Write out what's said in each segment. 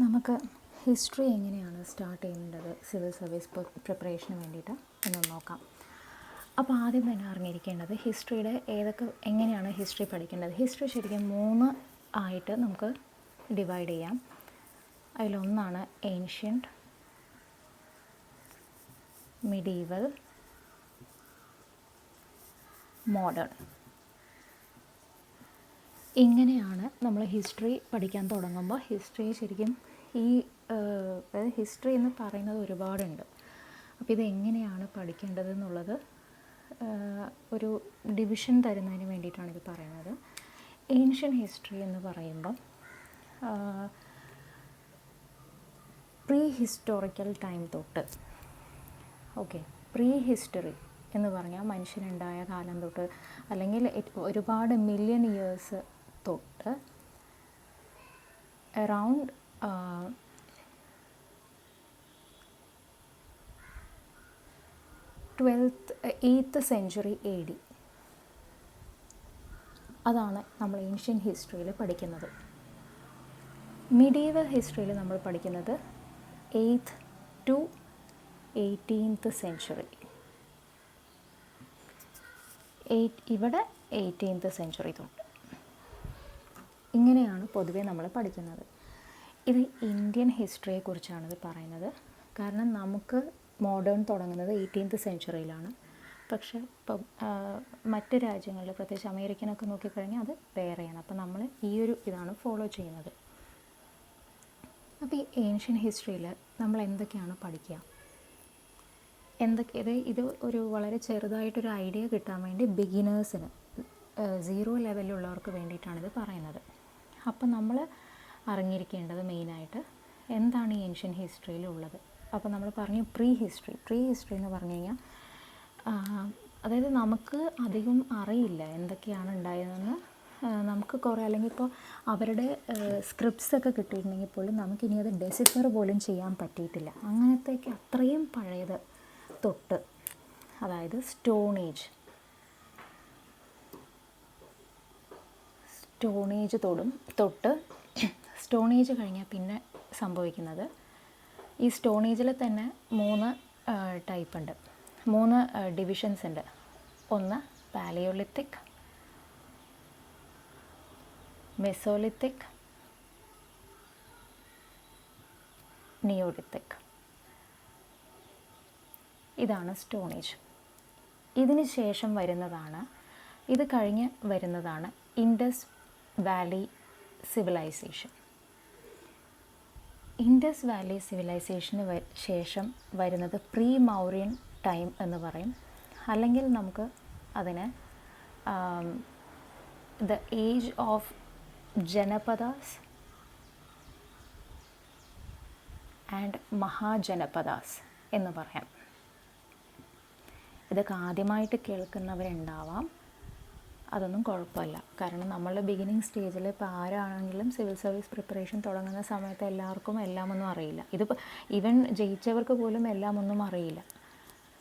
നമുക്ക് ഹിസ്റ്ററി എങ്ങനെയാണ് സ്റ്റാർട്ട് ചെയ്യേണ്ടത് സിവിൽ സർവീസ് പ്രിപ്പറേഷന് വേണ്ടിയിട്ട് എന്ന് നോക്കാം. അപ്പോൾ ആദ്യം തന്നെ അറിഞ്ഞിരിക്കേണ്ടത് ഹിസ്റ്ററിയുടെ എങ്ങനെയാണ് ഹിസ്റ്ററി പഠിക്കേണ്ടത്. ഹിസ്റ്ററി ശരിക്കും 3 ആയിട്ട് നമുക്ക് ഡിവൈഡ് ചെയ്യാം. അതിലൊന്നാണ് ഏൻഷ്യൻറ്റ്, മിഡീവൽ, മോഡേൺ. ഇങ്ങനെയാണ് നമ്മൾ ഹിസ്റ്ററി പഠിക്കാൻ തുടങ്ങുമ്പോൾ ഹിസ്റ്ററി ശരിക്കും ഹിസ്റ്ററി എന്ന് പറയുന്നത് ഒരുപാടുണ്ട്. അപ്പോൾ ഇതെങ്ങനെയാണ് പഠിക്കേണ്ടത് എന്നുള്ളത് ഒരു ഡിവിഷൻ തരുന്നതിന് വേണ്ടിയിട്ടാണ് ഇത് പറയുന്നത്. ഏൻഷ്യൻ ഹിസ്റ്ററി എന്ന് പറയുമ്പം പ്രീ ഹിസ്റ്റോറിക്കൽ ടൈം തൊട്ട്, പ്രീ ഹിസ്റ്ററി എന്ന് പറഞ്ഞാൽ മനുഷ്യനുണ്ടായ കാലം തൊട്ട് അല്ലെങ്കിൽ ഒരുപാട് മില്യൺ ഇയേഴ്സ് തൊട്ട് അറൗണ്ട് 8th century AD. അതാണ് നമ്മൾ ഏൻഷ്യൻ ഹിസ്റ്ററിയിൽ പഠിക്കുന്നത്. മിഡീവൽ ഹിസ്റ്ററിയിൽ നമ്മൾ പഠിക്കുന്നത് 8th to 18th century. ഇവിടെ 18th century തൊട്ട് ഇങ്ങനെയാണ് പൊതുവെ നമ്മൾ പഠിക്കുന്നത്. ഇത് ഇന്ത്യൻ ഹിസ്റ്ററിയെക്കുറിച്ചാണ് ഇത് പറയുന്നത്. കാരണം നമുക്ക് മോഡേൺ തുടങ്ങുന്നത് 18th centuryയിലാണ്. പക്ഷേ ഇപ്പം മറ്റ് രാജ്യങ്ങളിൽ പ്രത്യേകിച്ച് അമേരിക്കനൊക്കെ നോക്കിക്കഴിഞ്ഞാൽ അത് വേറെയാണ്. അപ്പം നമ്മൾ ഇതാണ് ഫോളോ ചെയ്യുന്നത്. അപ്പോൾ ഈ ഏൻഷ്യൻ ഹിസ്റ്ററിയിൽ നമ്മൾ എന്തൊക്കെയാണ് പഠിക്കുക, ഇത് ഒരു വളരെ ചെറുതായിട്ടൊരു ഐഡിയ കിട്ടാൻ വേണ്ടി ബിഗിനേഴ്സിന് 0 ലെവലിലുള്ളവർക്ക് വേണ്ടിയിട്ടാണിത് പറയുന്നത്. അപ്പം നമ്മൾ അറിഞ്ഞിരിക്കേണ്ടത് മെയിനായിട്ട് എന്താണ് ഈ ഏൻഷ്യൻ ഹിസ്റ്ററിയിലുള്ളത്. അപ്പോൾ നമ്മൾ പറഞ്ഞു പ്രീ ഹിസ്റ്ററി എന്ന് പറഞ്ഞു കഴിഞ്ഞാൽ അതായത് നമുക്ക് അധികം അറിയില്ല എന്തൊക്കെയാണ് ഉണ്ടായതെന്ന്. നമുക്ക് കുറേ അല്ലെങ്കിൽ ഇപ്പോൾ അവരുടെ സ്ക്രിപ്റ്റ്സ് ഒക്കെ കിട്ടിയിട്ടുണ്ടെങ്കിൽ പോലും നമുക്കിനി അത് ഡെസിഫർ പോലും ചെയ്യാൻ പറ്റിയിട്ടില്ല. അങ്ങനത്തെയൊക്കെ അത്രയും പഴയത് തൊട്ട്, അതായത് സ്റ്റോൺ ഏജ് തൊട്ട് സ്റ്റോൺ ഏജ് കഴിഞ്ഞാൽ പിന്നെ സംഭവിക്കുന്നത് ഈ സ്റ്റോൺ ഏജിൽ തന്നെ 3 ടൈപ്പ് ഉണ്ട്, 3 ഡിവിഷൻസ് ഉണ്ട്. ഒന്ന് പാലിയോലിത്തിക്, മെസോലിത്തിക്, നിയോലിത്തിക്. ഇതാണ് സ്റ്റോൺ ഏജ്. ഇതിന് ശേഷം ഇത് കഴിഞ്ഞ് വരുന്നതാണ് Indus valley civilisation. Indus valley സിവിലൈസേഷന് ശേഷം വരുന്നത് പ്രീ മൗര്യൻ ടൈം എന്ന് പറയും. അല്ലെങ്കിൽ നമുക്ക് അതിനെ the age of Janapadas and Mahajanapadas എന്ന് പറയാം. ഇതൊക്കെ ആദ്യമായിട്ട് കേൾക്കുന്നവരുണ്ടാവാം. അതൊന്നും കുഴപ്പമില്ല. കാരണം നമ്മളുടെ ബിഗിനിങ് സ്റ്റേജിൽ ഇപ്പോൾ ആരാണെങ്കിലും സിവിൽ സർവീസ് പ്രിപ്പറേഷൻ തുടങ്ങുന്ന സമയത്ത് എല്ലാവർക്കും എല്ലാമൊന്നും അറിയില്ല. ഇതിപ്പോൾ ഈവൻ ജയിച്ചവർക്ക് പോലും എല്ലാമൊന്നും അറിയില്ല.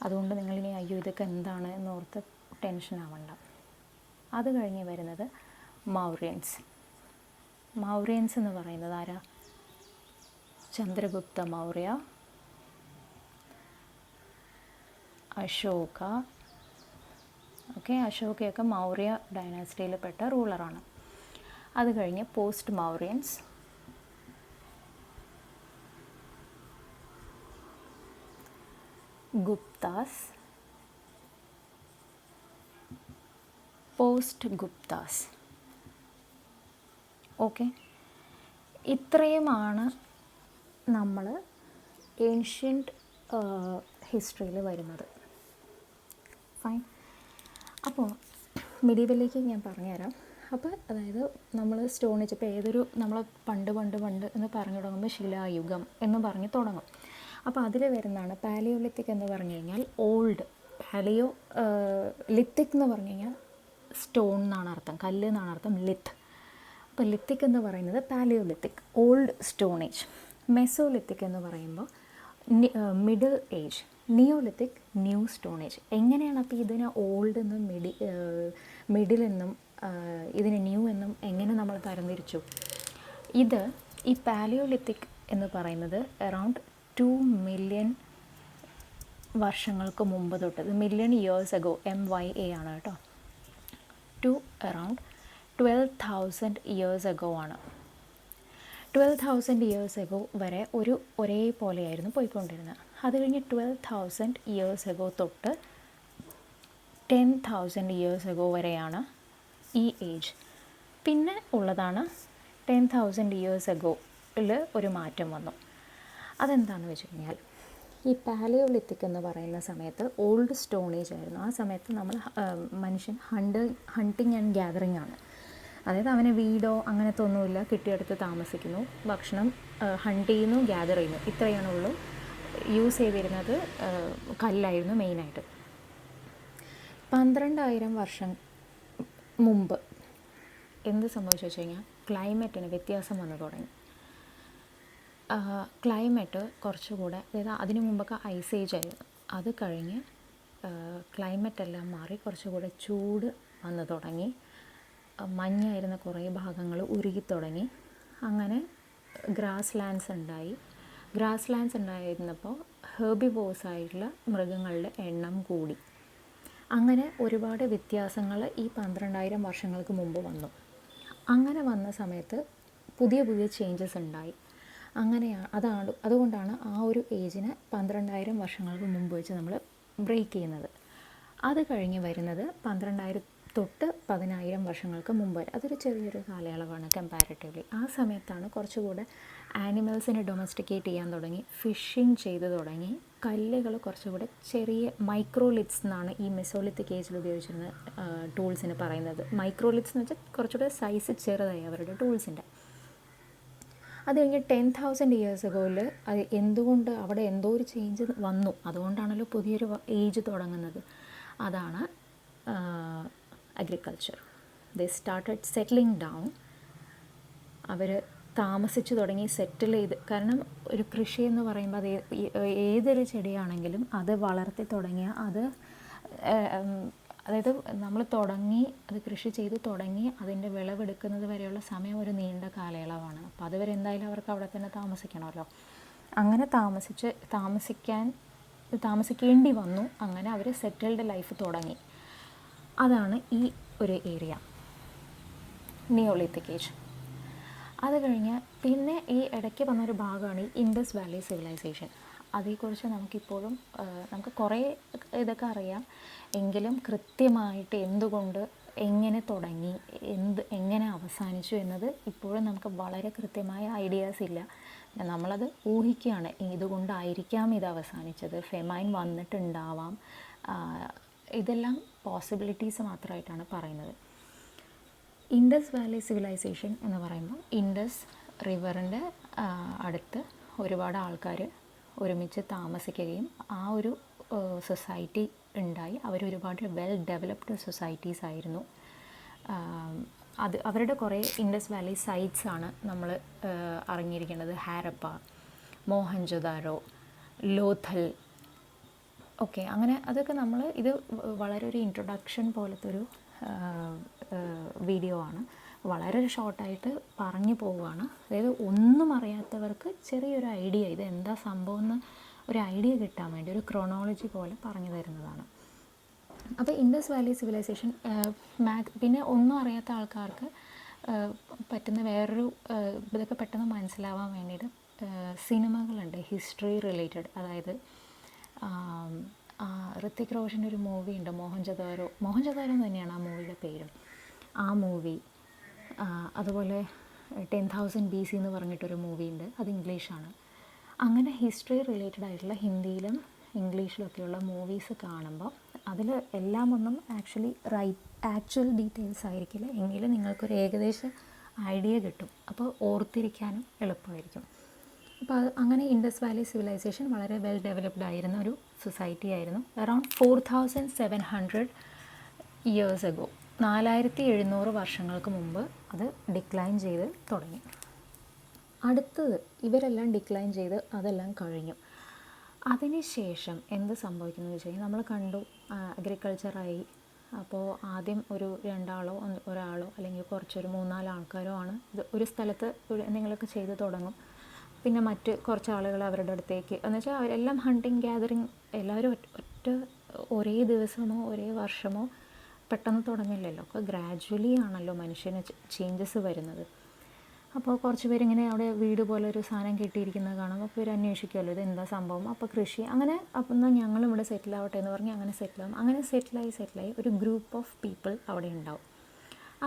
അതുകൊണ്ട് നിങ്ങളിനി അയ്യോ ഇതൊക്കെ എന്താണ് എന്നോർത്ത് ടെൻഷൻ ആവണ്ട. അത് കഴിഞ്ഞ് വരുന്നത് മൗര്യൻസ് എന്ന് പറയുന്നത് ആരാ? ചന്ദ്രഗുപ്ത മൗര്യ, അശോക. അശോകയൊക്കെ മൗര്യ ഡൈനാസ്റ്റിയിൽപ്പെട്ട റൂളറാണ്. അത് കഴിഞ്ഞ് പോസ്റ്റ് മൗര്യൻസ്, ഗുപ്താസ്, പോസ്റ്റ് ഗുപ്താസ്. ഇത്രയുമാണ് നമ്മൾ ഏൻഷ്യൻറ്റ് ഹിസ്റ്ററിയിൽ വരുന്നത്. ഫൈൻ. അപ്പോൾ മിഡീവലിലേക്ക് ഞാൻ പറഞ്ഞുതരാം. അപ്പോൾ അതായത് നമ്മൾ സ്റ്റോൺ ഏജ് ഇപ്പോൾ നമ്മൾ പണ്ട് എന്ന് പറഞ്ഞു തുടങ്ങുമ്പോൾ ശിലായുഗം എന്ന് പറഞ്ഞ് തുടങ്ങും. അപ്പോൾ അതിൽ വരുന്നതാണ് പാലിയോലിത്തിക് എന്ന് പറഞ്ഞു കഴിഞ്ഞാൽ ഓൾഡ്. ലിത്തിക് എന്ന് പറഞ്ഞു കഴിഞ്ഞാൽ സ്റ്റോൺ എന്നാണ് അർത്ഥം, കല്ല് എന്നാണ് അർത്ഥം, ലിത്ത്. അപ്പോൾ ലിത്തിക് എന്ന് പറയുന്നത് palaeolithic, old stone age. Mesolithic എന്ന് പറയുമ്പോൾ middle age. Neolithic, new stone age. എങ്ങനെയാണ് അപ്പോൾ ഇതിനെ ഓൾഡ് എന്നും മിഡിൽ എന്നും ഇതിന് ന്യൂ എന്നും എങ്ങനെ നമ്മൾ തരംതിരിച്ചു? ഈ പാലിയോലിത്തിക് എന്ന് പറയുന്നത് അറൗണ്ട് 2 മില്യൺ വർഷങ്ങൾക്ക് മുമ്പ് തൊട്ട്, ഇത് മില്യൺ ഇയേഴ്സ് അഗോ, MYA ആണ് കേട്ടോ, ടു അറൗണ്ട് 12,000 ഇയേഴ്സ് അഗോ ആണ്. 12,000 ഇയേഴ്സ് അഗോ വരെ ഒരേപോലെയായിരുന്നു പോയിക്കൊണ്ടിരുന്നത്. അത് കഴിഞ്ഞ് 12,000 ഇയേഴ്സ് അഗോ തൊട്ട് 10,000 ഇയേഴ്സ് അഗോ വരെയാണ് ഈ ഏജ്. പിന്നെ ഉള്ളതാണ് 10,000 ഇയേഴ്സ് അഗോയിൽ ഒരു മാറ്റം വന്നു. അതെന്താണെന്ന് വെച്ച് കഴിഞ്ഞാൽ, ഈ പാലിയോലിത്തിക് എന്ന് പറയുന്ന സമയത്ത് ഓൾഡ് സ്റ്റോൺ ഏജ് ആയിരുന്നു. ആ സമയത്ത് മനുഷ്യൻ ഹണ്ടിങ് ആൻഡ് ഗ്യാതറിങ് ആണ്. അതായത് അവന് വീടോ അങ്ങനത്തെ ഒന്നുമില്ല, കിട്ടിയെടുത്ത് താമസിക്കുന്നു, ഭക്ഷണം ഹണ്ട് ചെയ്യുന്നു, ഗ്യാദർ ചെയ്യുന്നു, ഇത്രയാണുള്ളൂ. യൂസ് ചെയ്തിരുന്നത് കല്ലായിരുന്നു മെയിനായിട്ട്. 12,000 വർഷം മുമ്പ് എന്ത് സംഭവിച്ചു വെച്ച് കഴിഞ്ഞാൽ, ക്ലൈമറ്റിന് വ്യത്യാസം വന്നു തുടങ്ങി. ക്ലൈമറ്റ് കുറച്ചുകൂടെ, അതായത് അതിനു മുമ്പൊക്കെ ഐസ് ഏജ് ആയിരുന്നു, അത് കഴിഞ്ഞ് ക്ലൈമറ്റെല്ലാം മാറി കുറച്ചുകൂടെ ചൂട് വന്നു തുടങ്ങി. മഞ്ഞായിരുന്ന കുറേ ഭാഗങ്ങൾ ഉരുകിത്തുടങ്ങി. അങ്ങനെ ഗ്രാസ് ലാൻഡ്സ് ഉണ്ടായി. ഗ്രാസ് ലാൻഡ്സ് ഉണ്ടായിരുന്നപ്പോൾ ഹെർബിവോഴ്സ് ആയിട്ടുള്ള മൃഗങ്ങളുടെ എണ്ണം കൂടി. അങ്ങനെ ഒരുപാട് വ്യത്യാസങ്ങൾ ഈ 12,000 വർഷങ്ങൾക്ക് മുമ്പ് വന്നു. അങ്ങനെ വന്ന സമയത്ത് പുതിയ പുതിയ ചേഞ്ചസ് ഉണ്ടായി. അതുകൊണ്ടാണ് ആ ഒരു ഏജിനെ 12,000 വർഷങ്ങൾക്ക് മുമ്പ് വെച്ച് നമ്മൾ ബ്രേക്ക് ചെയ്യുന്നത്. അത് കഴിഞ്ഞ് വരുന്നത് 12,000 തൊട്ട് 10,000 വർഷങ്ങൾക്ക് മുമ്പ് വരെ. അതൊരു ചെറിയൊരു കാലയളവാണ് കമ്പാരിറ്റീവ്ലി. ആ സമയത്താണ് കുറച്ചുകൂടെ ആനിമൽസിനെ ഡൊമസ്റ്റിക്കേറ്റ് ചെയ്യാൻ തുടങ്ങി, ഫിഷിങ് ചെയ്ത് തുടങ്ങി. കല്ലുകൾ കുറച്ചുകൂടെ ചെറിയ മൈക്രോലിത്സ് എന്നാണ് ഈ മെസോലിത്തിക് ഏജിൽ ഉപയോഗിച്ചിരുന്ന ടൂൾസിന് പറയുന്നത്. മൈക്രോലിത്സ് എന്ന് വെച്ചാൽ കുറച്ചുകൂടെ സൈസ് ചെറുതായി അവരുടെ ടൂൾസിൻ്റെ. അത് കഴിഞ്ഞ് 10,000 ഇയേഴ്സ് അഗോയിൽ അത് എന്തുകൊണ്ട് അവിടെ എന്തോ ഒരു ചേഞ്ച് വന്നു, അതുകൊണ്ടാണല്ലോ പുതിയൊരു ഏജ് തുടങ്ങുന്നത്. അതാണ് agriculture. They started settling down. അവർ താമസിച്ചു തുടങ്ങി, സെറ്റിൽ ചെയ്ത്. കാരണം ഒരു കൃഷി എന്ന് പറയുമ്പോൾ അത് ഏതൊരു ചെടിയാണെങ്കിലും അത് വളർത്തി തുടങ്ങിയ അതായത് നമ്മൾ അത് കൃഷി ചെയ്ത് തുടങ്ങി അതിൻ്റെ വിളവെടുക്കുന്നത് വരെയുള്ള സമയം ഒരു നീണ്ട കാലയളവാണ്. അപ്പോൾ അതുവരെ എന്തായാലും അവർക്ക് അവിടെ തന്നെ താമസിക്കണമല്ലോ. അങ്ങനെ താമസിക്കേണ്ടി വന്നു. അങ്ങനെ അവർ സെറ്റിൽഡ് ലൈഫ് തുടങ്ങി. അതാണ് ഈ ഒരു ഏരിയ, നിയോളിത്തിക് ഏജ്. അത് കഴിഞ്ഞ് പിന്നെ ഈ ഇടയ്ക്ക് വന്നൊരു ഭാഗമാണ് ഈ ഇൻഡസ് വാലി സിവിലൈസേഷൻ. അതേക്കുറിച്ച് നമുക്ക് കുറേ ഇതൊക്കെ അറിയാം, എങ്കിലും കൃത്യമായിട്ട് എന്തുകൊണ്ട്, എങ്ങനെ തുടങ്ങി, എങ്ങനെ അവസാനിച്ചു എന്നത് ഇപ്പോഴും നമുക്ക് വളരെ കൃത്യമായ ഐഡിയാസ് ഇല്ല. നമ്മളത് ഊഹിക്കുകയാണ്, ഇതുകൊണ്ടായിരിക്കാം ഇത് അവസാനിച്ചത്, ഫെമൈൻ വന്നിട്ടുണ്ടാവാം, ഇതെല്ലാം പോസിബിലിറ്റീസ് മാത്രമായിട്ടാണ് പറയുന്നത്. ഇൻഡസ് വാലി സിവിലൈസേഷൻ എന്ന് പറയുമ്പോൾ ഇൻഡസ് റിവറിൻ്റെ അടുത്ത് ഒരുപാട് ആൾക്കാർ ഒരുമിച്ച് താമസിക്കുകയും ആ ഒരു സൊസൈറ്റി ഉണ്ടായി. അവരൊരുപാട് വെൽ ഡെവലപ്ഡ് സൊസൈറ്റീസ് ആയിരുന്നു. അവരുടെ കുറേ ഇൻഡസ് വാലി സൈറ്റ്സ് ആണ് നമ്മൾ അറിഞ്ഞിരിക്കേണ്ടത്. ഹാരപ്പ, മോഹൻജൊദാരോ, ലോഥൽ, ഓക്കെ. അങ്ങനെ അതൊക്കെ ഇത് വളരെ ഒരു ഇൻട്രൊഡക്ഷൻ പോലത്തെ ഒരു വീഡിയോ ആണ്. വളരെ ഷോർട്ടായിട്ട് പറഞ്ഞു പോവുകയാണ്. അതായത് ഒന്നും അറിയാത്തവർക്ക് ചെറിയൊരു ഐഡിയ, ഇത് എന്താ സംഭവം എന്ന് ഒരു ഐഡിയ കിട്ടാൻ വേണ്ടി ഒരു ക്രോണോളജി പോലെ പറഞ്ഞു തരുന്നതാണ്. അപ്പോൾ ഇൻഡസ് വാലി സിവിലൈസേഷൻ പിന്നെ ഒന്നും അറിയാത്ത ആൾക്കാർക്ക് പറ്റുന്ന വേറൊരു ഇതൊക്കെ പെട്ടെന്ന് മനസ്സിലാവാൻ വേണ്ടിയിട്ട് സിനിമകളുണ്ട് ഹിസ്റ്ററി റിലേറ്റഡ്. അതായത് ഋത്തിക് റോഷൻ്റെ ഒരു മൂവി ഉണ്ട്, മോഹൻജൊദാരോ തന്നെയാണ് ആ മൂവിയുടെ പേരും. ആ മൂവി, അതുപോലെ 10,000 BC എന്ന് പറഞ്ഞിട്ടൊരു മൂവി ഉണ്ട്, അത് ഇംഗ്ലീഷാണ്. അങ്ങനെ ഹിസ്റ്ററി റിലേറ്റഡ് ആയിട്ടുള്ള ഹിന്ദിയിലും ഇംഗ്ലീഷിലൊക്കെയുള്ള മൂവീസ് കാണുമ്പോൾ അതിൽ എല്ലാം ഒന്നും ആക്ച്വൽ ഡീറ്റെയിൽസ് ആയിരിക്കില്ല, എങ്കിലും നിങ്ങൾക്കൊരു ഏകദേശ ഐഡിയ കിട്ടും. അപ്പോൾ ഓർത്തിരിക്കാനും എളുപ്പമായിരിക്കും. അപ്പോൾ അങ്ങനെ ഇൻഡസ് വാലി സിവിലൈസേഷൻ വളരെ വെൽ ഡെവലപ്ഡ് ആയിരുന്ന ഒരു സൊസൈറ്റി ആയിരുന്നു. അറൗണ്ട് 4,700 ഇയേഴ്സ് അഗോ, 4,700 വർഷങ്ങൾക്ക് മുമ്പ് അത് ഡിക്ലൈൻ ചെയ്ത് തുടങ്ങി. അടുത്തത് ഇവരെല്ലാം ഡിക്ലൈൻ ചെയ്ത് അതെല്ലാം കഴിഞ്ഞു. അതിനുശേഷം എന്ത് സംഭവിക്കുന്നത് വെച്ച് കഴിഞ്ഞാൽ, നമ്മൾ കണ്ടു അഗ്രികൾച്ചറായി. അപ്പോൾ ആദ്യം ഒരു 2 ഒരാളോ അല്ലെങ്കിൽ കുറച്ചൊരു 3-4 ആൾക്കാരോ ആണ് ഇത് ഒരു സ്ഥലത്ത് എന്തെങ്കിലുമൊക്കെ ചെയ്ത് തുടങ്ങും. പിന്നെ മറ്റ് കുറച്ച് ആളുകൾ അവരുടെ അടുത്തേക്ക് എന്ന് വെച്ചാൽ അവരെല്ലാം ഹണ്ടിങ് ഗ്യാതറിങ് എല്ലാവരും ഒറ്റ ഒരേ ദിവസമോ ഒരേ വർഷമോ പെട്ടെന്ന് തുടങ്ങില്ലല്ലോ. അപ്പോൾ ഗ്രാജ്വലി ആണല്ലോ മനുഷ്യന് ചേഞ്ചസ് വരുന്നത്. അപ്പോൾ കുറച്ച് പേരിങ്ങനെ അവിടെ വീട് പോലെ ഒരു സാധനം കെട്ടിയിരിക്കുന്നത് കാണുമ്പോൾ അപ്പോൾ ഇവർ അന്വേഷിക്കുമല്ലോ ഇത് എന്താ സംഭവം. അപ്പോൾ കൃഷി അങ്ങനെ അപ്പം എന്നാൽ ഞങ്ങളും ഇവിടെ സെറ്റിൽ ആവട്ടെ എന്ന് പറഞ്ഞ് അങ്ങനെ സെറ്റിലാവും. അങ്ങനെ സെറ്റിലായി ഒരു ഗ്രൂപ്പ് ഓഫ് പീപ്പിൾ അവിടെ ഉണ്ടാവും.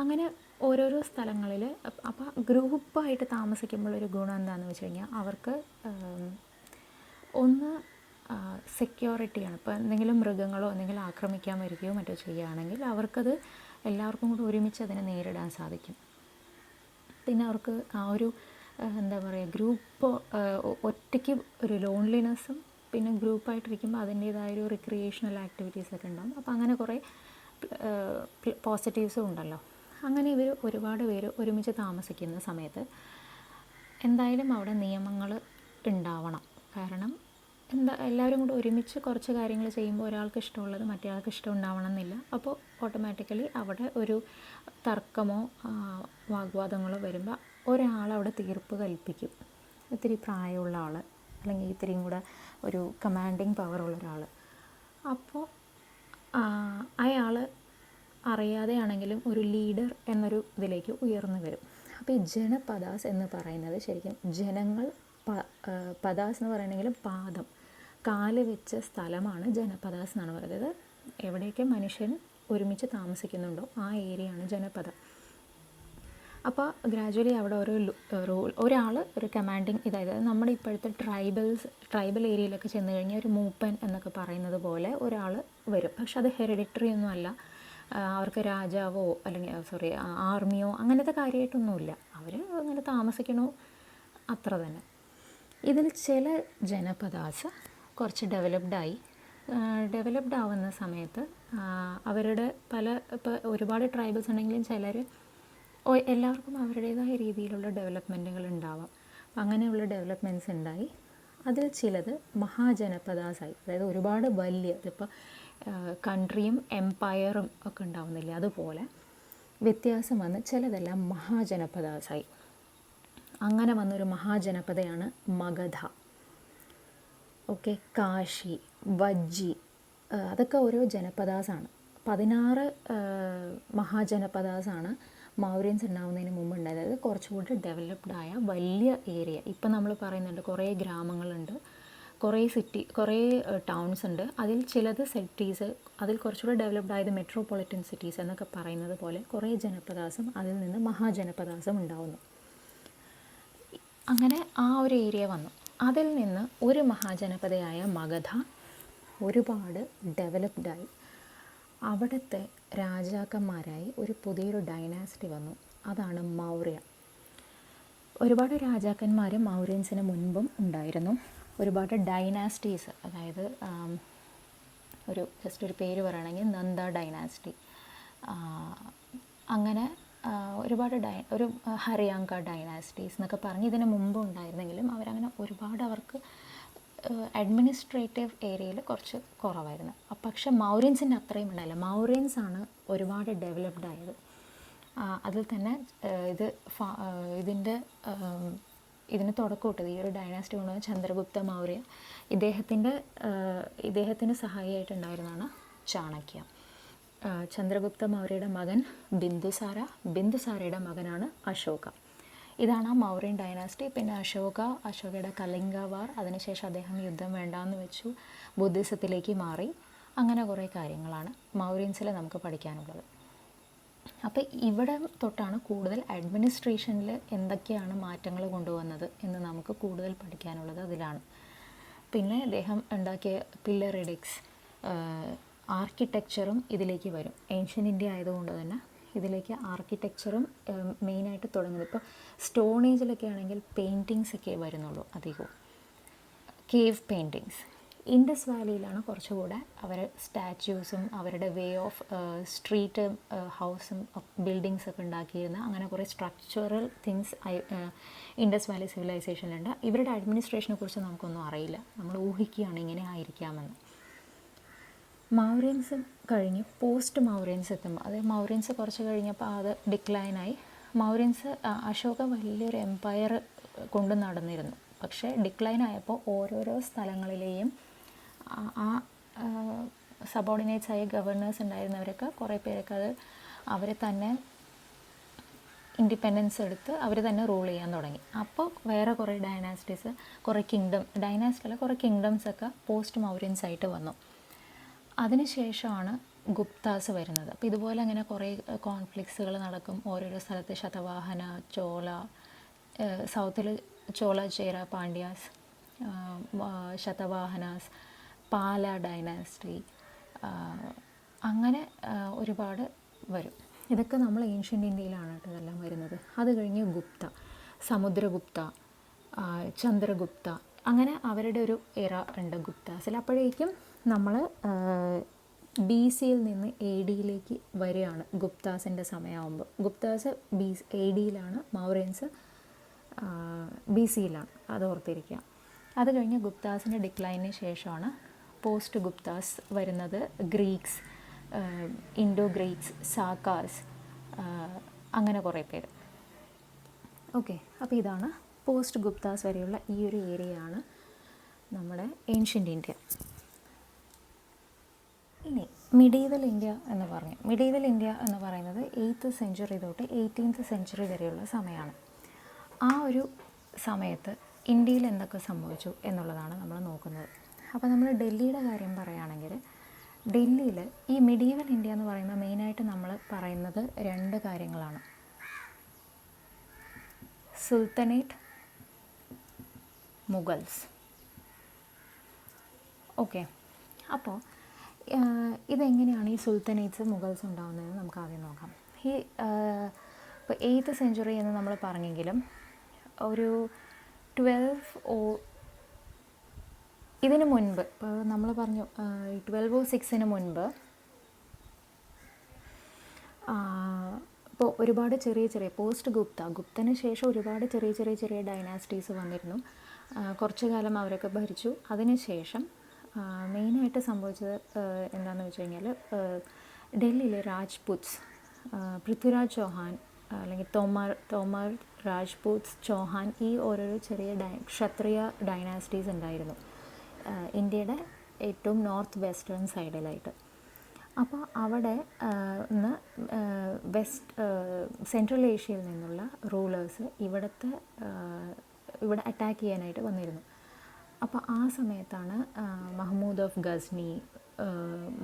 അങ്ങനെ ഓരോരോ സ്ഥലങ്ങളിൽ അപ്പോൾ ഗ്രൂപ്പായിട്ട് താമസിക്കുമ്പോഴൊരു ഗുണം എന്താണെന്ന് വെച്ച് കഴിഞ്ഞാൽ അവർക്ക് ഒന്ന് സെക്യൂരിറ്റിയാണ്. ഇപ്പോൾ എന്തെങ്കിലും മൃഗങ്ങളോ എന്തെങ്കിലും ആക്രമിക്കാൻ വരികയോ മറ്റോ ചെയ്യുകയാണെങ്കിൽ അവർക്കത് എല്ലാവർക്കും കൂടി ഒരുമിച്ച് അതിനെ നേരിടാൻ സാധിക്കും. പിന്നെ അവർക്ക് ആ ഒരു എന്താ പറയുക ഗ്രൂപ്പ് ഒറ്റയ്ക്ക് ഒരു ലോൺലിനെസ്സും പിന്നെ ഗ്രൂപ്പായിട്ടിരിക്കുമ്പോൾ അതിൻ്റേതായൊരു റിക്രിയേഷണൽ ആക്ടിവിറ്റീസൊക്കെ ഉണ്ടാകും. അപ്പോൾ അങ്ങനെ കുറേ പോസിറ്റീവ്സും ഉണ്ടല്ലോ. അങ്ങനെ ഇവർ ഒരുപാട് പേര് ഒരുമിച്ച് താമസിക്കുന്ന സമയത്ത് എന്തായാലും അവിടെ നിയമങ്ങൾ ഉണ്ടാവണം. കാരണം എല്ലാവരും കൂടെ ഒരുമിച്ച് കുറച്ച് കാര്യങ്ങൾ ചെയ്യുമ്പോൾ ഒരാൾക്ക് ഇഷ്ടമുള്ളത് മറ്റേയാൾക്ക് ഇഷ്ടം ഉണ്ടാവണം എന്നില്ല. അപ്പോൾ ഓട്ടോമാറ്റിക്കലി അവിടെ ഒരു തർക്കമോ വാഗ്വാദങ്ങളോ വരുമ്പോൾ ഒരാളവിടെ തീർപ്പ് കൽപ്പിക്കും. ഇത്തിരി പ്രായമുള്ള ആൾ അല്ലെങ്കിൽ ഇത്തിരിയും കൂടെ ഒരു കമാൻഡിങ് പവറുള്ള ഒരാൾ. അപ്പോൾ അയാൾ അറിയാതെയാണെങ്കിലും ഒരു ലീഡർ എന്നൊരു ഇതിലേക്ക് ഉയർന്നു വരും. അപ്പോൾ ഈ ജനപദാസ് എന്ന് പറയുന്നത് ശരിക്കും ജനങ്ങൾ പദാസ് എന്ന് പറയണമെങ്കിൽ പാദം കാല് വെച്ച സ്ഥലമാണ് ജനപദാസ് എന്നാണ് പറയുന്നത്. എവിടെയൊക്കെ മനുഷ്യൻ ഒരുമിച്ച് താമസിക്കുന്നുണ്ടോ ആ ഏരിയയാണ് ജനപദം. അപ്പോൾ ഗ്രാജ്വലി അവിടെ ഒരാൾ ഒരു കമാൻഡിങ് അതായത് നമ്മുടെ ഇപ്പോഴത്തെ ട്രൈബൽ ഏരിയയിലൊക്കെ ചെന്ന് കഴിഞ്ഞാൽ ഒരു മൂപ്പൻ എന്നൊക്കെ പറയുന്നത് പോലെ ഒരാൾ വരും. പക്ഷെ അത് ഹെറിഡിറ്ററി ഒന്നും അല്ല. അവർക്ക് രാജാവോ അല്ലെങ്കിൽ ആർമിയോ അങ്ങനത്തെ കാര്യമായിട്ടൊന്നുമില്ല. അവർ അങ്ങനെ താമസിക്കണോ അത്ര തന്നെ. ഇതിൽ ചില ജനപദാസ് കുറച്ച് ഡെവലപ്ഡ് ആവുന്ന സമയത്ത് അവരുടെ ഇപ്പോൾ ഒരുപാട് ട്രൈബൽസ് ഉണ്ടെങ്കിലും ചിലർ എല്ലാവർക്കും അവരുടേതായ രീതിയിലുള്ള ഡെവലപ്മെൻറ്റുകൾ ഉണ്ടാവാം. അങ്ങനെയുള്ള ഡെവലപ്മെൻറ്റ്സ് ഉണ്ടായി. അതിൽ ചിലത് മഹാജനപദാസായി. അതായത് ഒരുപാട് വലിയ ഇതിപ്പോൾ കൺട്രിയും എംപയറും ഒക്കെ ഉണ്ടാവുന്നില്ല, അതുപോലെ വ്യത്യാസം വന്ന് ചിലതെല്ലാം മഹാജനപദാസായി. അങ്ങനെ വന്നൊരു മഹാജനപദയാണ് മഗധ. ഓക്കെ, കാശി, വജ്ജി, അതൊക്കെ ഓരോ ജനപദാസാണ്. 16 മഹാജനപദാസാണ് മൗര്യൻസ് ഉണ്ടാകുന്നതിന് മുമ്പ് ഉണ്ടായത്. അതായത് കുറച്ചുകൂടി ഡെവലപ്ഡായ വലിയ ഏരിയ. ഇപ്പം നമ്മൾ പറയുന്നുണ്ട് കുറേ ഗ്രാമങ്ങളുണ്ട്, കുറേ ടൗൺസ് ഉണ്ട്. അതിൽ ചിലത് സിറ്റീസ്, അതിൽ കുറച്ചുകൂടി ഡെവലപ്ഡ് ആയത് മെട്രോപൊളിറ്റൻ സിറ്റീസ് എന്നൊക്കെ പറയുന്നത് പോലെ കുറേ ജനപദാസും അതിൽ നിന്ന് മഹാജനപദാസും ഉണ്ടാവുന്നു. അങ്ങനെ ആ ഒരു ഏരിയ വന്നു. അതിൽ നിന്ന് ഒരു മഹാജനപദയായ മഗധ ഒരുപാട് ഡെവലപ്ഡായി. അവിടുത്തെ രാജാക്കന്മാരായി ഒരു പുതിയൊരു ഡൈനാസ്റ്റി വന്നു. അതാണ് മൗര്യ. ഒരുപാട് രാജാക്കന്മാർ മൗര്യൻസിന് മുൻപും ഉണ്ടായിരുന്നു. ഒരുപാട് ഡൈനാസ്റ്റീസ്, അതായത് ജസ്റ്റ് ഒരു പേര് പറയുകയാണെങ്കിൽ നന്ദ ഡൈനാസ്റ്റി, അങ്ങനെ ഒരുപാട് ഒരു ഹരിയാങ്ക ഡൈനാസ്റ്റീസ് എന്നൊക്കെ പറഞ്ഞ് ഇതിന് മുമ്പ് ഉണ്ടായിരുന്നെങ്കിലും അവരങ്ങനെ ഒരുപാട് അവർക്ക് അഡ്മിനിസ്ട്രേറ്റീവ് ഏരിയയിൽ കുറച്ച് കുറവായിരുന്നു. പക്ഷേ മൗര്യൻസിൻ്റെ അത്രയും ഉണ്ടായില്ല. മൗര്യൻസാണ് ഒരുപാട് ഡെവലപ്ഡ് ആയത്. അതിൽ തന്നെ ഇതിന് തുടക്കം ഇട്ടത് ഈ ഒരു ഡൈനാസ്റ്റി കൊണ്ടുവന്ന ചന്ദ്രഗുപ്ത മൗര്യ. ഇദ്ദേഹത്തിന് സഹായിയായിട്ടുണ്ടായിരുന്നതാണ് ചാണക്യ. ചന്ദ്രഗുപ്ത മൗര്യയുടെ മകൻ ബിന്ദുസാരയുടെ മകനാണ് അശോക. ഇതാണ് ആ മൗര്യൻ ഡൈനാസ്റ്റി. പിന്നെ അശോകയുടെ കലിംഗ വാർ, അതിനുശേഷം അദ്ദേഹം യുദ്ധം വേണ്ടാന്ന് വെച്ചു, ബുദ്ധിസത്തിലേക്ക് മാറി. അങ്ങനെ കുറേ കാര്യങ്ങളാണ് മൗര്യൻസിൽ നമുക്ക് പഠിക്കാനുള്ളത്. അപ്പോൾ ഇവിടെ തൊട്ടാണ് കൂടുതൽ അഡ്മിനിസ്ട്രേഷനിൽ എന്തൊക്കെയാണ് മാറ്റങ്ങൾ കൊണ്ടുവന്നത് എന്ന് നമുക്ക് കൂടുതൽ പഠിക്കാനുള്ളത് അതിലാണ്. പിന്നെ അദ്ദേഹം ഉണ്ടാക്കിയ പില്ലർ എഡിക്ട്സ്, ആർക്കിടെക്ചറും ഇതിലേക്ക് വരും. ഏൻഷ്യൻ ഇന്ത്യ ആയതുകൊണ്ട് തന്നെ ഇതിലേക്ക് ആർക്കിടെക്ചറും മെയിനായിട്ട് തുടങ്ങുന്നത്. ഇപ്പോൾ സ്റ്റോൺ ഏജിലൊക്കെ ആണെങ്കിൽ പെയിൻറ്റിങ്സ് ഒക്കെ വരുന്നുള്ളൂ അധികവും, കേവ് പെയിൻറ്റിങ്സ്. ഇൻഡസ് വാലിയിലാണ് കുറച്ചുകൂടെ അവർ സ്റ്റാച്യൂസും അവരുടെ വേ ഓഫ് സ്ട്രീറ്റ് ഹൗസും ബിൽഡിങ്സ് ഒക്കെ ഉണ്ടാക്കിയിരുന്ന അങ്ങനെ കുറേ സ്ട്രക്ചറൽ തിങ്സ് ഇൻഡസ് വാലി സിവിലൈസേഷനിലുണ്ട്. ഇവരുടെ അഡ്മിനിസ്ട്രേഷനെ കുറിച്ച് നമുക്കൊന്നും അറിയില്ല, നമ്മൾ ഊഹിക്കുകയാണ് ഇങ്ങനെ ആയിരിക്കാമെന്ന്. മൗര്യൻസ് കഴിഞ്ഞ് പോസ്റ്റ് മൗര്യൻസ് എത്തുമ്പോൾ, അതായത് മൗര്യൻസ് കുറച്ച് കഴിഞ്ഞപ്പോൾ അത് ഡിക്ലൈനായി. അശോക വലിയൊരു എംപയർ കൊണ്ട് നടന്നിരുന്നു. പക്ഷേ ഡിക്ലൈൻ ആയപ്പോൾ ഓരോരോ സ്ഥലങ്ങളിലെയും ആ സബോർഡിനേറ്റ്സ് ആയ ഗവർണേഴ്സ് ഉണ്ടായിരുന്നവരൊക്കെ കുറേ പേരൊക്കെ അത് അവർ തന്നെ ഇൻഡിപെൻഡൻസ് എടുത്ത് അവർ തന്നെ റൂൾ ചെയ്യാൻ തുടങ്ങി. അപ്പോൾ വേറെ കുറേ ഡൈനാസ്റ്റീസ്, കുറേ ഡൈനാസ്റ്റിയിലെ കുറേ കിങ്ഡംസൊക്കെ പോസ്റ്റ് മൗര്യൻസ് ആയിട്ട് വന്നു. അതിനുശേഷമാണ് ഗുപ്താസ് വരുന്നത്. അപ്പോൾ ഇതുപോലെ അങ്ങനെ കുറേ കോൺഫ്ലിക്ട്സുകൾ നടക്കും ഓരോരോ സ്ഥലത്ത്. ശതവാഹന, ചോള, സൗത്തിൽ ചോള, ചേര, പാണ്ഡ്യാസ്, ശതവാഹനാസ്, പാല ഡൈനാസ്റ്റി, അങ്ങനെ ഒരുപാട് വരും. ഇതൊക്കെ നമ്മൾ ഏൻഷ്യൻ്റ് ഇന്ത്യയിലാണ് കേട്ടോ ഇതെല്ലാം വരുന്നത്. അത് കഴിഞ്ഞ് ഗുപ്ത, സമുദ്രഗുപ്ത, ചന്ദ്രഗുപ്ത, അങ്ങനെ അവരുടെ ഒരു എറ ഉണ്ട് ഗുപ്താസിൽ. അപ്പോഴേക്കും നമ്മൾ BCയിൽ നിന്ന് ADയിലേക്ക് വരികയാണ് ഗുപ്താസിൻ്റെ സമയമാകുമ്പോൾ. ഗുപ്താസ് ADയിലാണ്, മൗര്യൻസ് BCയിലാണ്, അത് ഓർത്തിരിക്കുക. അത് കഴിഞ്ഞ് ഗുപ്താസിൻ്റെ ഡിക്ലൈനിന് ശേഷമാണ് പോസ്റ്റ് ഗുപ്താസ് വരുന്നത്. ഗ്രീക്സ്, ഇൻഡോ ഗ്രീക്സ്, സാക്കാസ്, അങ്ങനെ കുറേ പേര്. ഓക്കെ, അപ്പോൾ ഇതാണ് പോസ്റ്റ് ഗുപ്താസ് വരെയുള്ള ഈ ഒരു ഏരിയയാണ് നമ്മുടെ ഏൻഷ്യൻ്റ് ഇന്ത്യ. ഇനി മിഡീവൽ ഇന്ത്യ എന്ന് പറഞ്ഞു. മിഡീവൽ ഇന്ത്യ എന്ന് പറയുന്നത് 8th സെഞ്ച്വറി തൊട്ട് 18th സെഞ്ച്വറി വരെയുള്ള സമയമാണ്. ആ ഒരു സമയത്ത് ഇന്ത്യയിൽ എന്തൊക്കെ സംഭവിച്ചു എന്നുള്ളതാണ് നമ്മൾ നോക്കുന്നത്. അപ്പോൾ നമ്മൾ ഡൽഹിയുടെ കാര്യം പറയുകയാണെങ്കിൽ, ഡൽഹിയിൽ ഈ മിഡീവൽ ഇന്ത്യ എന്ന് പറയുന്നത് മെയിനായിട്ട് നമ്മൾ പറയുന്നത് 2 കാര്യങ്ങളാണ്. സുൽത്തനേറ്റ്, മുഗൾസ്. ഓക്കെ, അപ്പോൾ ഇതെങ്ങനെയാണ് ഈ സുൽത്തനേറ്റ്സ്, മുഗൾസ് ഉണ്ടാകുന്നതെന്ന് നമുക്ക് ആദ്യം നോക്കാം. ഈ ഇപ്പോൾ 8th സെഞ്ച്വറി എന്ന് നമ്മൾ പറഞ്ഞെങ്കിലും ഒരു 12 ഇതിന് മുൻപ്, ഇപ്പോൾ നമ്മൾ പറഞ്ഞു 1206 മുൻപ് ഇപ്പോൾ ഒരുപാട് ചെറിയ പോസ്റ്റ് ഗുപ്തന് ശേഷം ഒരുപാട് ചെറിയ ഡൈനാസ്റ്റീസ് വന്നിരുന്നു. കുറച്ചു കാലം അവരൊക്കെ ഭരിച്ചു. അതിനുശേഷം മെയിനായിട്ട് സംഭവിച്ചത് എന്താണെന്ന് വെച്ച് കഴിഞ്ഞാൽ, ഡൽഹിയിലെ രാജ്പുത്സ്, പൃഥ്വിരാജ് ചൗഹാൻ അല്ലെങ്കിൽ തോമർ രാജ്പൂത്സ്, ചൗഹാൻ, ഈ ഓരോരോ ചെറിയ ക്ഷത്രിയ ഡൈനാസ്റ്റീസ് ഉണ്ടായിരുന്നു ഇന്ത്യയുടെ ഏറ്റവും നോർത്ത് വെസ്റ്റേൺ സൈഡിലായിട്ട്. അപ്പോൾ അവിടെ നിന്ന് സെൻട്രൽ ഏഷ്യയിൽ നിന്നുള്ള റൂളേഴ്സ് ഇവിടെ അറ്റാക്ക് ചെയ്യാനായിട്ട് വന്നിരുന്നു. അപ്പോൾ ആ സമയത്താണ് മഹ്മൂദ് ഓഫ് ഗസ്നി,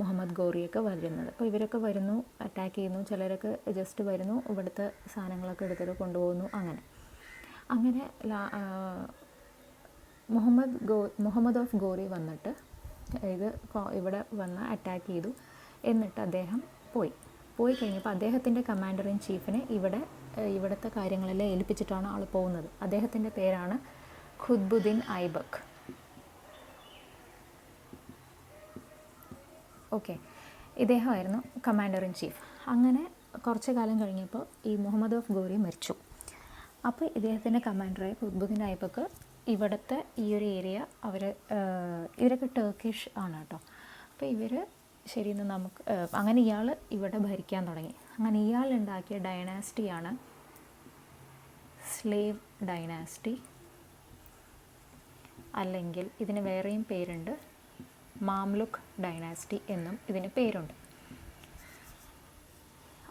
മുഹമ്മദ് ഗോറിയൊക്കെ വരുന്നത്. അപ്പോൾ ഇവരൊക്കെ വരുന്നു, അറ്റാക്ക് ചെയ്യുന്നു. ചിലരൊക്കെ ജസ്റ്റ് വരുന്നു, ഇവിടുത്തെ സാധനങ്ങളൊക്കെ എടുത്തിട്ട് കൊണ്ടുപോകുന്നു. അങ്ങനെ മുഹമ്മദ് ഓഫ് ഗോറി വന്നിട്ട് ഇവിടെ വന്ന് അറ്റാക്ക് ചെയ്തു. എന്നിട്ട് അദ്ദേഹം പോയി കഴിഞ്ഞപ്പോൾ അദ്ദേഹത്തിൻ്റെ കമാൻഡർ ഇൻ ചീഫിനെ ഇവിടുത്തെ കാര്യങ്ങളെല്ലാം ഏൽപ്പിച്ചിട്ടാണ് ആൾ പോകുന്നത്. അദ്ദേഹത്തിൻ്റെ പേരാണ് ഖുത്ബുദ്ദീൻ ഐബക്ക്. ഓക്കെ, ഇദ്ദേഹമായിരുന്നു കമാൻഡർ ഇൻ ചീഫ്. അങ്ങനെ കുറച്ച് കാലം കഴിഞ്ഞപ്പോൾ ഈ മുഹമ്മദ് ഓഫ് ഗോറി മരിച്ചു. അപ്പോൾ ഇദ്ദേഹത്തിൻ്റെ കമാൻഡറായ ഖുത്ബുദ്ദീൻ ഐബക്ക് ഇവിടുത്തെ ഈ ഒരു ഏരിയ ഇവരൊക്കെ ടർക്കിഷ് ആണ് കേട്ടോ. അപ്പോൾ ഇവർ ശരിയെന്ന് നമുക്ക് അങ്ങനെ ഇയാൾ ഇവിടെ ഭരിക്കാൻ തുടങ്ങി. അങ്ങനെ ഇയാൾ ഉണ്ടാക്കിയ ഡൈനാസ്റ്റിയാണ് സ്ലേവ് ഡൈനാസ്റ്റി, അല്ലെങ്കിൽ ഇതിന് വേറെയും പേരുണ്ട്, മാംലുക്ക് ഡൈനാസ്റ്റി എന്നും ഇതിന് പേരുണ്ട്.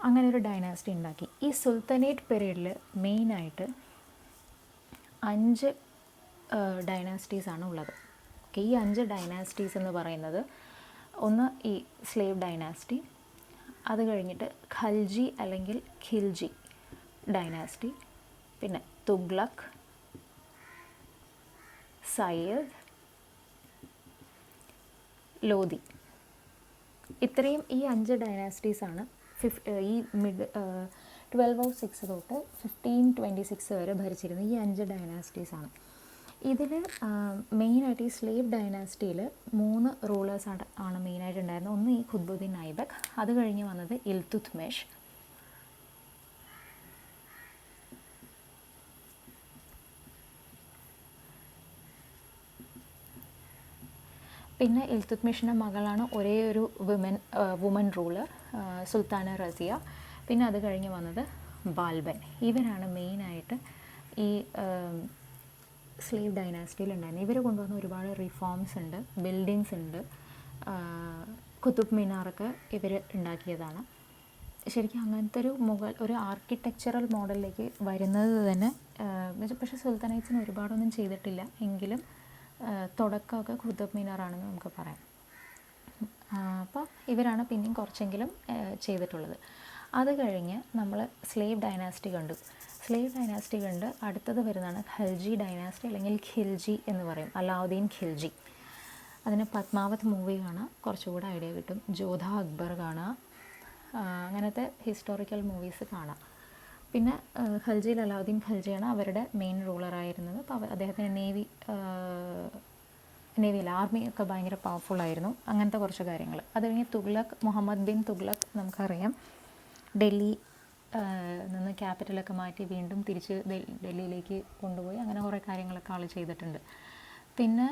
അങ്ങനെ ഒരു ഡൈനാസ്റ്റി ഉണ്ടാക്കി. ഈ സുൽത്തനേറ്റ് പീരീഡിൽ മെയിനായിട്ട് 5 ഡൈനാസ്റ്റീസാണ് ഉള്ളത്. ഓക്കെ, ഈ 5 ഡൈനാസ്റ്റീസ് എന്ന് പറയുന്നത്, ഒന്ന് ഈ സ്ലേവ് ഡൈനാസ്റ്റി, അത് കഴിഞ്ഞിട്ട് ഖൽജി അല്ലെങ്കിൽ ഖിൽജി ഡൈനാസ്റ്റി, പിന്നെ തുഗ്ലക്ക്, സയ്യദ്, ലോധി. ഇത്രയും ഈ 5 ഡൈനാസ്റ്റീസാണ് ഈ 1206 തൊട്ട് 1526 വരെ ഭരിച്ചിരുന്നത്. ഈ 5 ഡൈനാസ്റ്റീസാണ്. ഇതിൽ മെയിനായിട്ട് ഈ സ്ലേവ് ഡൈനാസ്റ്റിയിൽ 3 റൂളേഴ്സ് ആണ് മെയിനായിട്ട് ഉണ്ടായിരുന്നത്. ഒന്ന് ഈ ഖുത്ബുദ്ദീൻ ഐബക്ക്, അത് കഴിഞ്ഞ് വന്നത് ഇൽതുത്മിഷ്, പിന്നെ ഇൽതുത്മിഷിൻ്റെ മകളാണ് ഒരേ ഒരു വുമൻ റൂളർ, സുൽത്താന റസിയ. പിന്നെ അത് കഴിഞ്ഞ് വന്നത് ബാൽബൻ. ഇവരാണ് മെയിനായിട്ട് ഈ സ്ലേവ് ഡൈനാസ്റ്റിയിലുണ്ടായിരുന്നു. ഇവർ കൊണ്ടുവന്ന ഒരുപാട് റിഫോംസ് ഉണ്ട്, ബിൽഡിങ്സ് ഉണ്ട്. കുത്തുബ് മിനാറൊക്കെ ഇവർ ഉണ്ടാക്കിയതാണ്. ശരിക്കും അങ്ങനത്തെ ഒരു ആർക്കിടെക്ചറൽ മോഡലിലേക്ക് വരുന്നത് തന്നെ, പക്ഷേ സുൽത്താനേറ്റ്സിന് ഒരുപാടൊന്നും ചെയ്തിട്ടില്ല എങ്കിലും തുടക്കമൊക്കെ കുത്തുബ് മിനാറാണെന്ന് നമുക്ക് പറയാം. അപ്പോൾ ഇവരാണ് പിന്നെയും കുറച്ചെങ്കിലും ചെയ്തിട്ടുള്ളത്. അത് കഴിഞ്ഞ് നമ്മൾ സ്ലേവ് ഡൈനാസ്റ്റി കണ്ടു. സ്ലേവ് ഡൈനാസ്റ്റി കണ്ട് അടുത്തത് വരുന്നതാണ് ഖൽജി ഡൈനാസ്റ്റി, അല്ലെങ്കിൽ ഖിൽജി എന്ന് പറയും, അലാവുദ്ദീൻ ഖിൽജി. അതിന് പത്മാവത് മൂവി കാണാം, കുറച്ചുകൂടെ ഐഡിയ കിട്ടും. ജോധ അക്ബർ കാണാം, അങ്ങനത്തെ ഹിസ്റ്റോറിക്കൽ മൂവീസ് കാണാം. പിന്നെ ഖൽജിയിൽ അലാവുദ്ദീൻ ഖൽജിയാണ് അവരുടെ മെയിൻ റൂളറായിരുന്നത്. അപ്പോൾ അദ്ദേഹത്തിന് നേവിയിൽ ആർമിയൊക്കെ ഭയങ്കര പവർഫുള്ളായിരുന്നു. അങ്ങനത്തെ കുറച്ച് കാര്യങ്ങൾ. അത് കഴിഞ്ഞ് തുഗ്ലക്ക്, മുഹമ്മദ് ബിൻ തുഗ്ലക്ക് നമുക്കറിയാം, ഡൽഹി നിന്ന് ക്യാപിറ്റലൊക്കെ മാറ്റി വീണ്ടും തിരിച്ച് ഡൽഹിയിലേക്ക് കൊണ്ടുപോയി, അങ്ങനെ കുറേ കാര്യങ്ങളൊക്കെ ആൾ ചെയ്തിട്ടുണ്ട്. പിന്നെ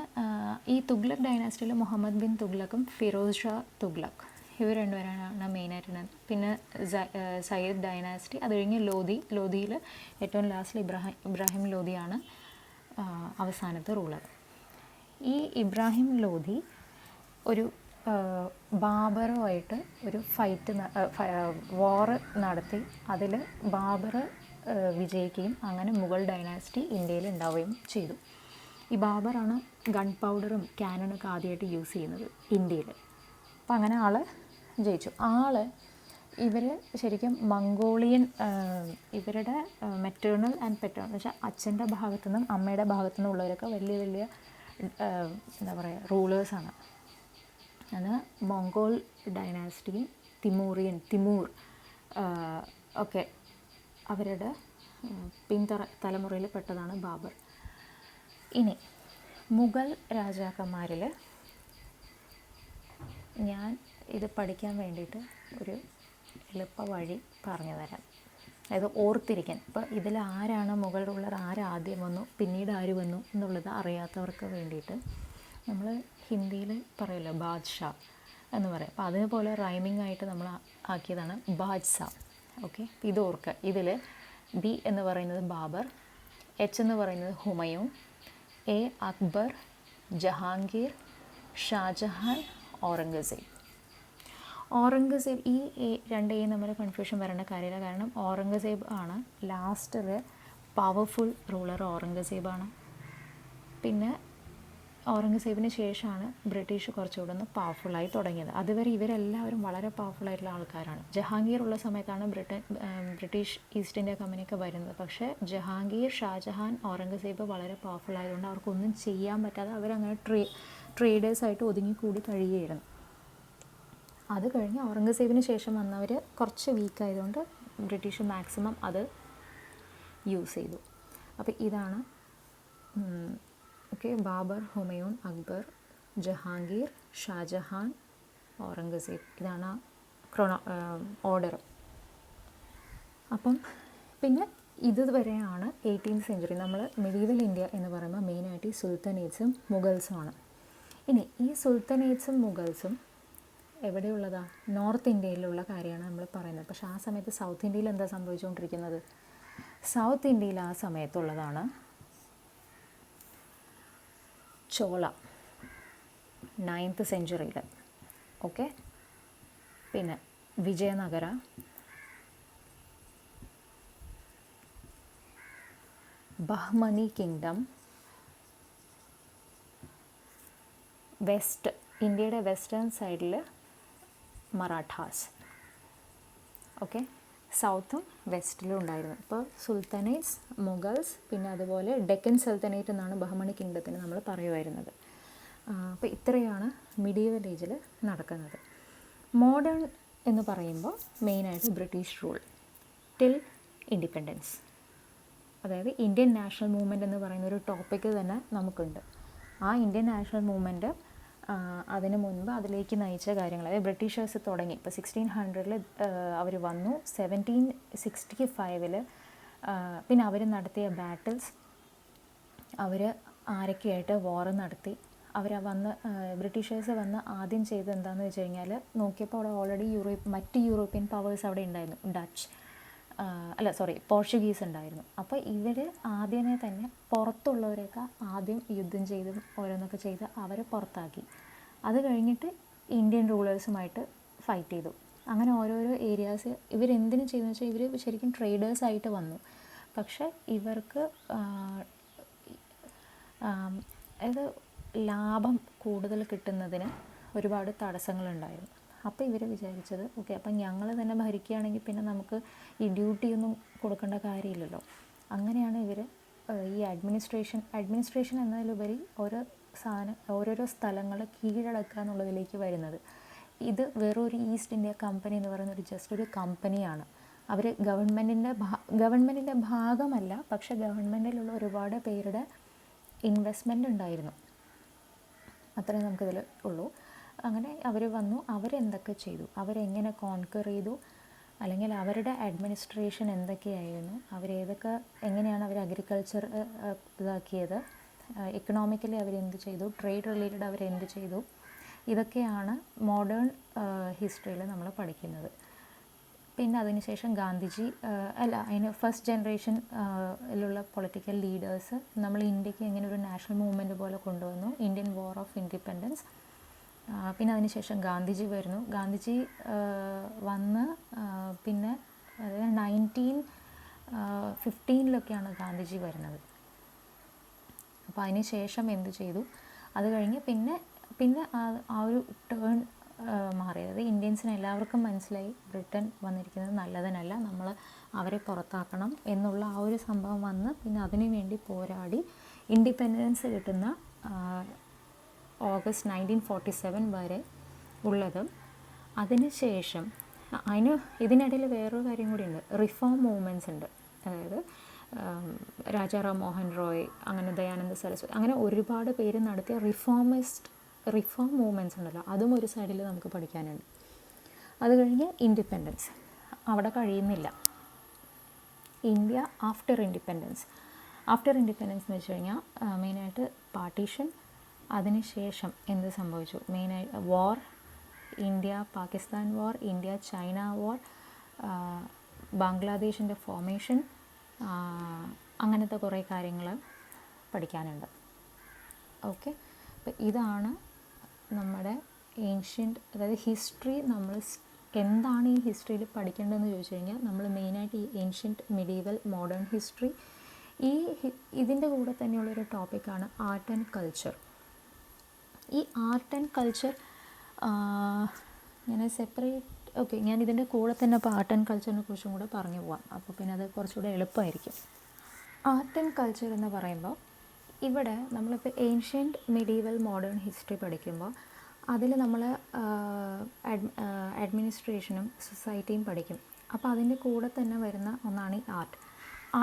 ഈ തുഗ്ലക്ക് ഡൈനാസ്റ്റിയിൽ മുഹമ്മദ് ബിൻ തുഗ്ലക്കും ഫിറോസ് ഷാ തുഗ്ലക്ക്, ഇവർ രണ്ടുപേരാണ് മെയിനായിട്ട്. പിന്നെ സയ്യിദ് ഡൈനാസ്റ്റി, അത് കഴിഞ്ഞ് ലോധിയിൽ ഏറ്റവും ലാസ്റ്റിൽ ഇബ്രാഹിം ലോധിയാണ് അവസാനത്തെ റൂളർ. ഈ ഇബ്രാഹിം ലോധി ഒരു ബാബറുമായിട്ട് ഒരു വാർ നടത്തി. അതിൽ ബാബർ വിജയിക്കുകയും അങ്ങനെ മുഗൾ ഡൈനാസ്റ്റി ഇന്ത്യയിൽ ഉണ്ടാവുകയും ചെയ്തു. ഈ ബാബറാണ് ഗൺ പൗഡറും ക്യാനണൊക്കെ ആദ്യമായിട്ട് യൂസ് ചെയ്യുന്നത് ഇന്ത്യയിൽ. അപ്പം അങ്ങനെ ആൾ ജയിച്ചു. ഇവർ ശരിക്കും മംഗോളിയൻ, ഇവരുടെ മെറ്റേണൽ ആൻഡ് പെറ്റേണൽ എന്ന് വെച്ചാൽ അച്ഛൻ്റെ ഭാഗത്തുനിന്നും അമ്മയുടെ ഭാഗത്തുനിന്നും ഉള്ളവരൊക്കെ വലിയ വലിയ എന്താ പറയുക റൂളേഴ്സാണ്. അത് മംഗോൾ ഡൈനാസ്റ്റിയും തിമൂർ ഒക്കെ അവരുടെ തലമുറയിൽ പെട്ടതാണ് ബാബർ. ഇനി മുഗൾ രാജാക്കന്മാരിൽ ഞാൻ ഇത് പഠിക്കാൻ വേണ്ടിയിട്ട് ഒരു എളുപ്പ വഴി പറഞ്ഞു തരാം, അതായത് ഓർത്തിരിക്കാൻ. ഇപ്പോൾ ഇതിൽ ആരാണ് മുഗൾ റൂളർ, ആദ്യം വന്നു പിന്നീട് ആര് വന്നു എന്നുള്ളത് അറിയാത്തവർക്ക് വേണ്ടിയിട്ട് നമ്മൾ ഹിന്ദിയിൽ പറയുമല്ലോ ബാദ്ഷാ എന്ന് പറയും. അപ്പോൾ അതേപോലെ റൈമിംഗ് ആയിട്ട് നമ്മൾ ആക്കിയതാണ് ബാദ്ഷാ. ഓക്കെ, ഇത് ഓർക്കുക. ഇതിൽ ബി എന്ന് പറയുന്നത് ബാബർ, എച്ച് എന്ന് പറയുന്നത് ഹുമയൂൺ, എ അക്ബർ, ജഹാംഗീർ, ഷാജഹാൻ, ഔറംഗസേബ്. ഈ രണ്ട് എ നമ്മൾ കൺഫ്യൂഷൻ വരേണ്ട കാര്യമില്ല. കാരണം ഔറംഗസേബ് ആണ് ലാസ്റ്റ് പവർഫുൾ റൂളർ. ഔറംഗസേബാണ്. പിന്നെ ഔറംഗസേബിന് ശേഷമാണ് ബ്രിട്ടീഷ് കുറച്ചുകൂടെ ഒന്ന് പവർഫുള്ളായി തുടങ്ങിയത്. അതുവരെ ഇവരെല്ലാവരും വളരെ പവർഫുള്ളായിട്ടുള്ള ആൾക്കാരാണ്. ജഹാംഗീർ ഉള്ള സമയത്താണ് ബ്രിട്ടീഷ് ഈസ്റ്റ് ഇന്ത്യ കമ്പനിയൊക്കെ വരുന്നത്. പക്ഷേ ജഹാംഗീർ, ഷാജഹാൻ, ഔറംഗസേബ് വളരെ പവർഫുള്ളായതുകൊണ്ട് അവർക്കൊന്നും ചെയ്യാൻ പറ്റാതെ അവരങ്ങനെ ട്രേഡേഴ്സായിട്ട് ഒതുങ്ങിക്കൂടി കഴിയുകയായിരുന്നു. അത് കഴിഞ്ഞ് ഔറംഗസേബിന് ശേഷം വന്നവർ കുറച്ച് വീക്കായതുകൊണ്ട് ബ്രിട്ടീഷ് മാക്സിമം അത് യൂസ് ചെയ്തു. അപ്പോൾ ഇതാണ് ഓക്കെ, ബാബർ, ഹുമയൂൺ, അക്ബർ, ജഹാംഗീർ, ഷാജഹാൻ, ഔറംഗസേബ്. ഇതാണ് ഓർഡർ. അപ്പം പിന്നെ ഇതുവരെയാണ് 18th സെഞ്ച്വറി. നമ്മൾ മെഡീവൽ ഇന്ത്യ എന്ന് പറയുമ്പോൾ മെയിനായിട്ട് ഈ സുൽത്താനേറ്റ്സും മുഗൾസുമാണ്. ഇനി ഈ സുൽത്താനേറ്റ്സും മുഗൾസും എവിടെയുള്ളതാണ്? നോർത്ത് ഇന്ത്യയിലുള്ള കാര്യമാണ് നമ്മൾ പറയുന്നത്. പക്ഷേ ആ സമയത്ത് സൗത്ത് ഇന്ത്യയിൽ എന്താ സംഭവിച്ചുകൊണ്ടിരിക്കുന്നത്? സൗത്ത് ഇന്ത്യയിൽ ആ സമയത്തുള്ളതാണ് ചോള, 9th സെഞ്ച്വറിയിൽ. ഓക്കെ, പിന്നെ വിജയനഗര, ബഹ്മനി കിങ്ഡം, വെസ്റ്റ് ഇന്ത്യയുടെ വെസ്റ്റേൺ സൈഡിൽ മറാഠാസ്. ഓക്കെ, സൗത്തും വെസ്റ്റിലും ഉണ്ടായിരുന്നു. ഇപ്പോൾ സുൽത്താനേറ്റ്സ്, മുഗൾസ്, പിന്നെ അതുപോലെ ഡെക്കൻ സൽത്തനേറ്റ് എന്നാണ് ബഹ്മണി കിങ്ഡത്തിന് നമ്മൾ പറയുമായിരുന്നത്. അപ്പോൾ ഇത്രയാണ് മിഡീവൽ ഏജിൽ നടക്കുന്നത്. മോഡേൺ എന്ന് പറയുമ്പോൾ മെയിനായിട്ട് ബ്രിട്ടീഷ് റൂൾ ടിൽ ഇൻഡിപെൻഡൻസ്. അതായത് ഇന്ത്യൻ നാഷണൽ മൂവ്മെൻറ്റ് എന്ന് പറയുന്ന ഒരു ടോപ്പിക്ക് തന്നെ നമുക്കുണ്ട്. ആ ഇന്ത്യൻ നാഷണൽ മൂവ്മെൻറ്റ് അതിന് മുൻപ് അതിലേക്ക് നയിച്ച കാര്യങ്ങൾ, അതായത് ബ്രിട്ടീഷേഴ്സ് തുടങ്ങി. ഇപ്പോൾ 1600 അവർ വന്നു, 1765 പിന്നെ അവർ നടത്തിയ ബാറ്റിൽസ്, അവർ ആരൊക്കെയായിട്ട് വാർ നടത്തി, ബ്രിട്ടീഷേഴ്സ് വന്ന് ആദ്യം ചെയ്തത് എന്താണെന്ന് വെച്ച് കഴിഞ്ഞാൽ, നോക്കിയപ്പോൾ അവിടെ ഓൾറെഡി മറ്റ് യൂറോപ്യൻ പവേഴ്സ് അവിടെ ഉണ്ടായിരുന്നു. ഡച്ച്, അല്ല സോറി പോർച്ചുഗീസ് ഉണ്ടായിരുന്നു. അപ്പോൾ ഇവർ ആദ്യമേ തന്നെ പുറത്തുള്ളവരെയൊക്കെ ആദ്യം യുദ്ധം ചെയ്തും ഓരോന്നൊക്കെ ചെയ്ത് അവരെ പുറത്താക്കി. അത് കഴിഞ്ഞിട്ട് ഇന്ത്യൻ റൂളേഴ്സുമായിട്ട് ഫൈറ്റ് ചെയ്തു. അങ്ങനെ ഓരോരോ ഏരിയാസ് ഇവരെന്തിനു ചെയ്തെന്ന് വെച്ചാൽ ഇവർ ശരിക്കും ട്രേഡേഴ്സായിട്ട് വന്നു. പക്ഷേ ഇവർക്ക് അതായത് ലാഭം കൂടുതൽ കിട്ടുന്നതിന് ഒരുപാട് തടസ്സങ്ങളുണ്ടായിരുന്നു. അപ്പോൾ ഇവർ വിചാരിച്ചത് ഓക്കെ, അപ്പം ഞങ്ങൾ തന്നെ ഭരിക്കുകയാണെങ്കിൽ പിന്നെ നമുക്ക് ഈ ഡ്യൂട്ടിയൊന്നും കൊടുക്കേണ്ട കാര്യമില്ലല്ലോ. അങ്ങനെയാണ് ഇവർ ഈ അഡ്മിനിസ്ട്രേഷൻ എന്നതിലുപരി ഓരോരോ സ്ഥലങ്ങൾ കീഴടക്കുക എന്നുള്ളതിലേക്ക് വരുന്നത്. ഇത് വേറൊരു ഈസ്റ്റ് ഇന്ത്യ കമ്പനി എന്ന് പറയുന്ന ജസ്റ്റ് ഒരു കമ്പനിയാണ്. അവർ ഗവൺമെൻറ്റിൻ്റെ ഭാഗമല്ല, പക്ഷേ ഗവൺമെൻറ്റിലുള്ള ഒരുപാട് പേരുടെ ഇൻവെസ്റ്റ്മെൻ്റ് ഉണ്ടായിരുന്നു. അത്രയും നമുക്കിതിൽ ഉള്ളൂ. അങ്ങനെ അവർ വന്നു, അവരെന്തൊക്കെ ചെയ്തു, അവരെങ്ങനെ കോൺക്വർ ചെയ്തു, അല്ലെങ്കിൽ അവരുടെ അഡ്മിനിസ്ട്രേഷൻ എന്തൊക്കെയായിരുന്നു, എങ്ങനെയാണ് അവർ അഗ്രികൾച്ചർ ഇതാക്കിയത്, എക്കണോമിക്കലി അവരെന്ത് ചെയ്തു, ട്രേഡ് റിലേറ്റഡ് അവരെന്ത് ചെയ്തു, ഇതൊക്കെയാണ് മോഡേൺ ഹിസ്റ്ററിയിൽ നമ്മൾ പഠിക്കുന്നത്. പിന്നെ അതിനുശേഷം ഗാന്ധിജി അതിന് ഫസ്റ്റ് ജനറേഷനിലുള്ള പൊളിറ്റിക്കൽ ലീഡേഴ്സ് നമ്മൾ ഇന്ത്യക്ക് എങ്ങനെ ഒരു നാഷണൽ മൂവ്മെൻറ്റ് പോലെ കൊണ്ടുവന്നു, ഇന്ത്യൻ വാർ ഓഫ് ഇൻഡിപെൻഡൻസ്. പിന്നെ അതിനുശേഷം ഗാന്ധിജി വരുന്നു. ഗാന്ധിജി വന്ന് പിന്നെ അതായത് 1915 ഗാന്ധിജി വരുന്നത്. അപ്പോൾ അതിന് ശേഷം എന്ത് ചെയ്തു, അത് കഴിഞ്ഞ് പിന്നെ ആ ഒരു ടേൺ മാറിയത്. ഇന്ത്യൻസിന് എല്ലാവർക്കും മനസ്സിലായി ബ്രിട്ടൻ വന്നിരിക്കുന്നത് നല്ലതിനല്ല, നമ്മൾ അവരെ പുറത്താക്കണം എന്നുള്ള ആ ഒരു സംഭവം വന്ന് പിന്നെ അതിനു വേണ്ടി പോരാടി ഇൻഡിപെൻഡൻസ് കിട്ടുന്ന ഓഗസ്റ്റ് 1947 വരെ ഉള്ളത്. അതിനുശേഷം ഇതിനിടയിൽ വേറൊരു കാര്യം കൂടിയുണ്ട്, റിഫോം മൂവ്മെൻറ്റ്സ് ഉണ്ട്. അതായത് രാജാറാം മോഹൻ റോയ്, അങ്ങനെ ദയാനന്ദ സരസ്വതി, അങ്ങനെ ഒരുപാട് പേര് നടത്തിയ റിഫോം മൂവ്മെൻറ്റ്സ് ഉണ്ടല്ലോ, അതും ഒരു സൈഡിൽ നമുക്ക് പഠിക്കാനുണ്ട്. അത് കഴിഞ്ഞ് ഇൻഡിപെൻഡൻസ് അവിടെ കഴിയുന്നില്ല. ഇന്ത്യ ആഫ്റ്റർ ഇൻഡിപെൻഡൻസ് എന്ന് വെച്ച് കഴിഞ്ഞാൽ മെയിനായിട്ട് പാർട്ടീഷൻ, അതിനുശേഷം എന്ത് സംഭവിച്ചു, മെയിനായി വാർ, ഇന്ത്യ പാകിസ്ഥാൻ വാർ, ഇന്ത്യ ചൈന വാർ, ബംഗ്ലാദേശിൻ്റെ ഫോർമേഷൻ, അങ്ങനത്തെ കുറേ കാര്യങ്ങൾ പഠിക്കാനുണ്ട്. ഓക്കെ, അപ്പോൾ ഇതാണ് നമ്മുടെ ഏൻഷ്യൻ്റ്, അതായത് ഹിസ്റ്ററി. നമ്മൾ എന്താണ് ഈ ഹിസ്റ്ററിയിൽ പഠിക്കേണ്ടതെന്ന് ചോദിച്ചു കഴിഞ്ഞാൽ നമ്മൾ മെയിനായിട്ട് ഈ ഏൻഷ്യൻ്റ്, മിഡീവൽ, മോഡേൺ ഹിസ്റ്ററി. ഇതിൻ്റെ കൂടെ തന്നെയുള്ളൊരു ടോപ്പിക്കാണ് ആർട്ട് ആൻഡ് കൾച്ചർ. ഈ ആർട്ട് ആൻഡ് കൾച്ചർ ഞാൻ ഞാൻ ഇതിൻ്റെ കൂടെ തന്നെ ഇപ്പോൾ ആർട്ട് ആൻഡ് കൾച്ചറിനെ കുറിച്ചും കൂടെ പറഞ്ഞു പോകാം. അപ്പോൾ പിന്നെ അത് കുറച്ചുകൂടെ എളുപ്പമായിരിക്കും. ആർട്ട് ആൻഡ് കൾച്ചർ എന്ന് പറയുമ്പോൾ ഇവിടെ നമ്മളിപ്പോൾ ഏൻഷ്യൻ്റ്, മിഡീവൽ, മോഡേൺ ഹിസ്റ്ററി പഠിക്കുമ്പോൾ അതിൽ നമ്മൾ അഡ്മിനിസ്ട്രേഷനും സൊസൈറ്റിയും പഠിക്കും. അപ്പോൾ അതിൻ്റെ കൂടെ തന്നെ വരുന്ന ഒന്നാണ് ഈ ആർട്ട്.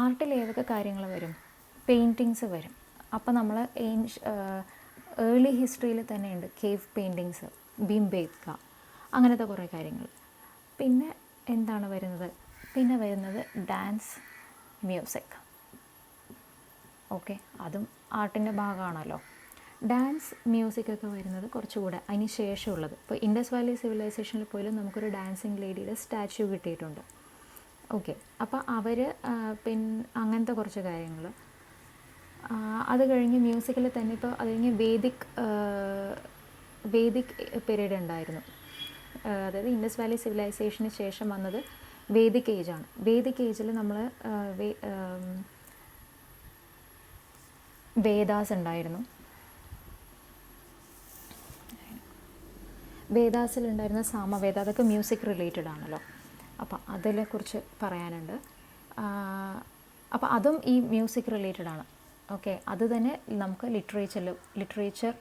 ആർട്ടിൽ ഏതൊക്കെ കാര്യങ്ങൾ വരും, പെയിൻറ്റിങ്സ് വരും. അപ്പോൾ നമ്മൾ ഏർലി ഹിസ്റ്ററിയിൽ തന്നെയുണ്ട് കേവ് പെയിൻറ്റിങ്സ്, ഭീംബേദ്ക, അങ്ങനത്തെ കുറേ കാര്യങ്ങൾ. പിന്നെ എന്താണ് വരുന്നത്, ഡാൻസ്, മ്യൂസിക്. ഓക്കെ, അതും ആർട്ടിൻ്റെ ഭാഗമാണല്ലോ. ഡാൻസ്, മ്യൂസിക്കൊക്കെ വരുന്നത് കുറച്ചുകൂടെ അതിന് ശേഷമുള്ളത്. ഇപ്പോൾ ഇൻഡസ് വാലി സിവിലൈസേഷനിൽ പോലും നമുക്കൊരു ഡാൻസിങ് ലേഡിയുടെ സ്റ്റാച്യു കിട്ടിയിട്ടുണ്ട്. ഓക്കെ, അപ്പോൾ അവർ അങ്ങനത്തെ കുറച്ച് കാര്യങ്ങൾ. അത് കഴിഞ്ഞ് മ്യൂസിക്കിൽ തന്നെ ഇപ്പോൾ അത് കഴിഞ്ഞ് വേദിക് പീരീഡ് ഉണ്ടായിരുന്നു. അതായത് ഇൻഡസ് വാലി സിവിലൈസേഷന് ശേഷം വന്നത് വേദിക് ഏജാണ്. വേദിക് ഏജിൽ നമ്മൾ വേദാസ് ഉണ്ടായിരുന്നു. വേദാസിലുണ്ടായിരുന്ന സാമവേദ, അതൊക്കെ മ്യൂസിക് റിലേറ്റഡ് ആണല്ലോ. അപ്പോൾ അതിനെക്കുറിച്ച് പറയാനുണ്ട്. അപ്പോൾ അതും ഈ മ്യൂസിക് റിലേറ്റഡ് ആണ്. ഓക്കെ, അത് തന്നെ നമുക്ക് ലിറ്ററേച്ചർ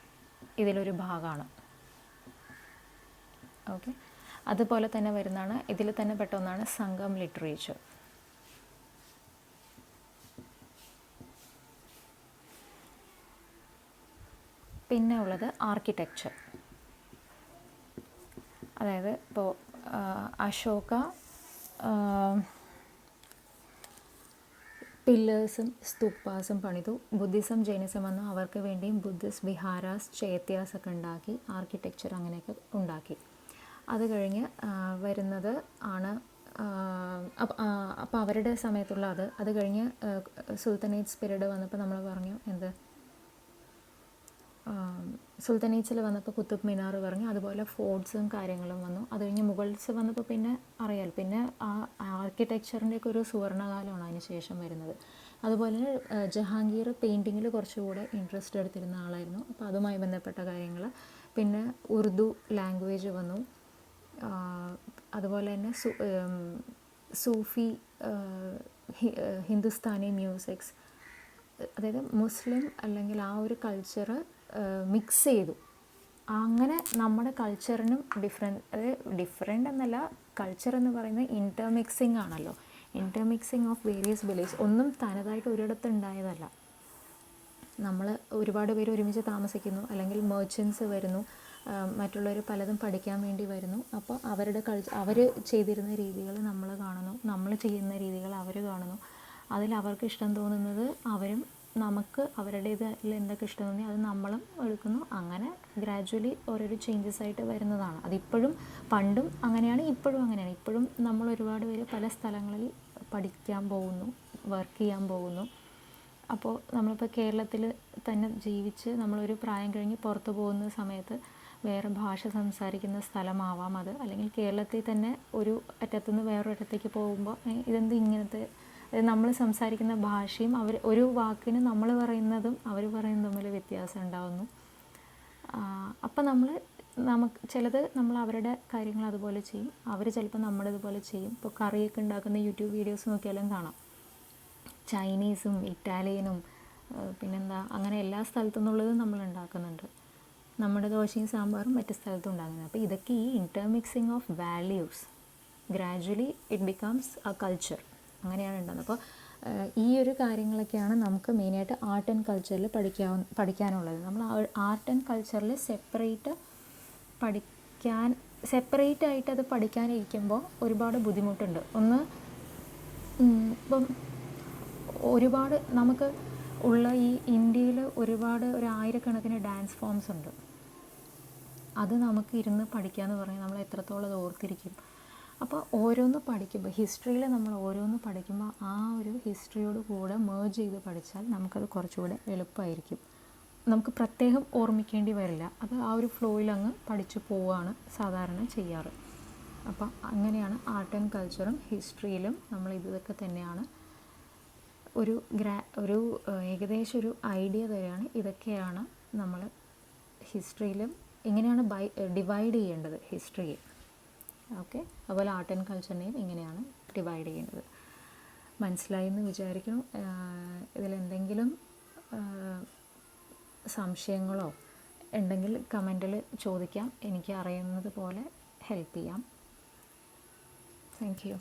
ഇതിലൊരു ഭാഗമാണ്. ഓക്കെ, അതുപോലെ തന്നെ വരുന്നതാണ്, ഇതിൽ തന്നെ പെട്ട ഒന്നാണ് സംഗം ലിറ്ററേച്ചർ. പിന്നെ ഉള്ളത് ആർക്കിടെക്ചർ. അതായത് ഇപ്പോൾ അശോക പില്ലേഴ്സും സ്തൂപ്പാസും പണിതു. ബുദ്ധിസം, ജൈനിസം വന്നു, അവർക്ക് വേണ്ടിയും ബുദ്ധിസ്റ്റ് വിഹാരാസ്, ചേത്യാസ് ഒക്കെ ഉണ്ടാക്കി, ആർക്കിടെക്ചർ അങ്ങനെയൊക്കെ ഉണ്ടാക്കി. അത് കഴിഞ്ഞ് വരുന്നത് ആണ് അപ്പോൾ അവരുടെ സമയത്തുള്ള അത് കഴിഞ്ഞ് സുൽത്തനേറ്റ്സ് പീരീഡ് വന്നപ്പോൾ നമ്മൾ പറഞ്ഞു എന്ത്, സുൽത്തനേറ്റ്സിൽ വന്നപ്പോൾ കുത്തുബ് മിനാർ പറഞ്ഞു, അതുപോലെ ഫോർട്ട്സും കാര്യങ്ങളും വന്നു. അത് കഴിഞ്ഞ് മുഗൾസ് വന്നപ്പോൾ പിന്നെ അറിയാൽ പിന്നെ ആ ആർക്കിടെക്ചറിൻ്റെയൊക്കെ ഒരു സുവർണ്ണകാലമാണ് അതിന് ശേഷം വരുന്നത്. അതുപോലെ ജഹാംഗീർ പെയിൻറ്റിങ്ങിൽ കുറച്ചുകൂടെ ഇൻട്രസ്റ്റ് എടുത്തിരുന്ന ആളായിരുന്നു. അപ്പോൾ അതുമായി ബന്ധപ്പെട്ട കാര്യങ്ങൾ. പിന്നെ ഉറുദു ലാംഗ്വേജ് വന്നു. അതുപോലെ തന്നെ സൂഫി ഹിന്ദുസ്ഥാനി മ്യൂസിക്സ്, അതായത് മുസ്ലിം അല്ലെങ്കിൽ ആ ഒരു മിക്സ് ചെയ്തു. അങ്ങനെ നമ്മുടെ കൾച്ചറിനും ഡിഫറെൻ്റ് എന്നല്ല, കൾച്ചർ എന്ന് പറയുന്നത് ഇൻ്റർമിക്സിങ് ആണല്ലോ. ഇൻ്റർമിക്സിങ് ഓഫ് വേരിയസ് ബിലീഫ്സ്, ഒന്നും തനതായിട്ട് ഒരിടത്ത് ഉണ്ടായതല്ല. നമ്മൾ ഒരുപാട് പേര് ഒരുമിച്ച് താമസിക്കുന്നു, അല്ലെങ്കിൽ മെർച്ചൻസ് വരുന്നു, മറ്റുള്ളവർ പലതും പഠിക്കാൻ വേണ്ടി വരുന്നു. അപ്പോൾ അവരുടെ അവർ ചെയ്തിരുന്ന രീതികൾ നമ്മൾ കാണുന്നു, നമ്മൾ ചെയ്യുന്ന രീതികൾ അവർ കാണുന്നു. അതിൽ അവർക്ക് ഇഷ്ടം തോന്നുന്നത് അവരും, നമുക്ക് അവരുടേതിൽ എന്തൊക്കെ ഇഷ്ടം തോന്നി അത് നമ്മളും എടുക്കുന്നു. അങ്ങനെ ഗ്രാജ്വലി ഓരോരോ ചേഞ്ചസ് ആയിട്ട് വരുന്നതാണ്. അതിപ്പോഴും പണ്ടും അങ്ങനെയാണ്, ഇപ്പോഴും അങ്ങനെയാണ്. ഇപ്പോഴും നമ്മൾ ഒരുപാട് പേര് പല സ്ഥലങ്ങളിൽ പഠിക്കാൻ പോകുന്നു, വർക്ക് ചെയ്യാൻ പോകുന്നു. അപ്പോൾ നമ്മളിപ്പോൾ കേരളത്തിൽ തന്നെ ജീവിച്ച് നമ്മളൊരു പ്രായം കഴിഞ്ഞ് പുറത്ത് പോകുന്ന സമയത്ത് വേറെ ഭാഷ സംസാരിക്കുന്ന സ്ഥലമാവാം അത്, അല്ലെങ്കിൽ കേരളത്തിൽ തന്നെ ഒരു അറ്റത്തുനിന്ന് വേറൊരു അറ്റത്തേക്ക് പോകുമ്പോൾ ഇതെന്ത് ഇങ്ങനത്തെ, നമ്മൾ സംസാരിക്കുന്ന ഭാഷയും ഒരു വാക്കിന് നമ്മൾ പറയുന്നതും അവർ പറയുന്നതും തമ്മിൽ വ്യത്യാസം ഉണ്ടാകുന്നു. അപ്പം നമുക്ക് ചിലത് നമ്മൾ അവരുടെ കാര്യങ്ങൾ അതുപോലെ ചെയ്യും, അവർ ചിലപ്പോൾ നമ്മുടേതുപോലെ ചെയ്യും. ഇപ്പോൾ കറിയൊക്കെ ഉണ്ടാക്കുന്ന യൂട്യൂബ് വീഡിയോസ് നോക്കിയാലും കാണാം, ചൈനീസും ഇറ്റാലിയനും പിന്നെന്താ അങ്ങനെ എല്ലാ സ്ഥലത്തു നിന്നുള്ളതും നമ്മൾ ഉണ്ടാക്കുന്നുണ്ട്. നമ്മുടെ ദോശയും സാമ്പാറും മറ്റു സ്ഥലത്തും ഉണ്ടാകുന്നത്. അപ്പോൾ ഇതൊക്കെ ഈ intermixing of values, gradually it becomes a culture, അങ്ങനെയാണ് ഉണ്ടാകുന്നത്. അപ്പോൾ ഈ ഒരു കാര്യങ്ങളൊക്കെയാണ് നമുക്ക് മെയിനായിട്ട് ആർട്ട് ആൻഡ് കൾച്ചറിൽ പഠിക്കാനുള്ളത്. നമ്മൾ ആർട്ട് ആൻഡ് കൾച്ചറിൽ സെപ്പറേറ്റ് ആയിട്ട് അത് പഠിക്കാനിരിക്കുമ്പോൾ ഒരുപാട് ബുദ്ധിമുട്ടുണ്ട്. ഒന്ന്, ഇപ്പം ഒരുപാട് നമുക്ക് ഉള്ള ഈ ഇന്ത്യയിൽ ഒരുപാട് ഒരു ആയിരക്കണക്കിന് ഡാൻസ് ഫോംസ് ഉണ്ട്. അത് നമുക്ക് ഇരുന്ന് പഠിക്കുക എന്ന് പറഞ്ഞാൽ നമ്മൾ എത്രത്തോളം അത് ഓർത്തിരിക്കും. അപ്പോൾ ഓരോന്ന് പഠിക്കുമ്പോൾ, ഹിസ്റ്ററിയിൽ നമ്മൾ ഓരോന്ന് പഠിക്കുമ്പോൾ ആ ഒരു ഹിസ്റ്ററിയോട് കൂടെ മേർജ് ചെയ്ത് പഠിച്ചാൽ നമുക്കത് കുറച്ചുകൂടെ എളുപ്പമായിരിക്കും. നമുക്ക് പ്രത്യേകം ഓർമ്മിക്കേണ്ടി വരില്ല. അത് ആ ഒരു ഫ്ലോയിൽ അങ്ങ് പഠിച്ചു പോവുകയാണ് സാധാരണ ചെയ്യാറ്. അപ്പം അങ്ങനെയാണ് ആർട്ട് ആൻഡ് കൾച്ചറും ഹിസ്റ്ററിയിലും നമ്മൾ ഇതൊക്കെ തന്നെയാണ്. ഒരു ഏകദേശം ഒരു ഐഡിയ തരികയാണ്. ഇതൊക്കെയാണ് നമ്മൾ ഹിസ്റ്ററിയിലും ഇങ്ങനെയാണ് ഡിവൈഡ് ചെയ്യേണ്ടത് ഹിസ്റ്ററിയെ. ഓക്കെ, അതുപോലെ ആർട്ട് ആൻഡ് കൾച്ചറിനെയും ഇങ്ങനെയാണ് ഡിവൈഡ് ചെയ്യേണ്ടത്. മനസ്സിലായി എന്ന് വിചാരിക്കുന്നു. ഇതിലെന്തെങ്കിലും സംശയങ്ങളോ ഉണ്ടെങ്കിൽ കമൻറ്റിൽ ചോദിക്കാം. എനിക്ക് അറിയുന്നത് പോലെ ഹെൽപ്പ് ചെയ്യാം. Thank you.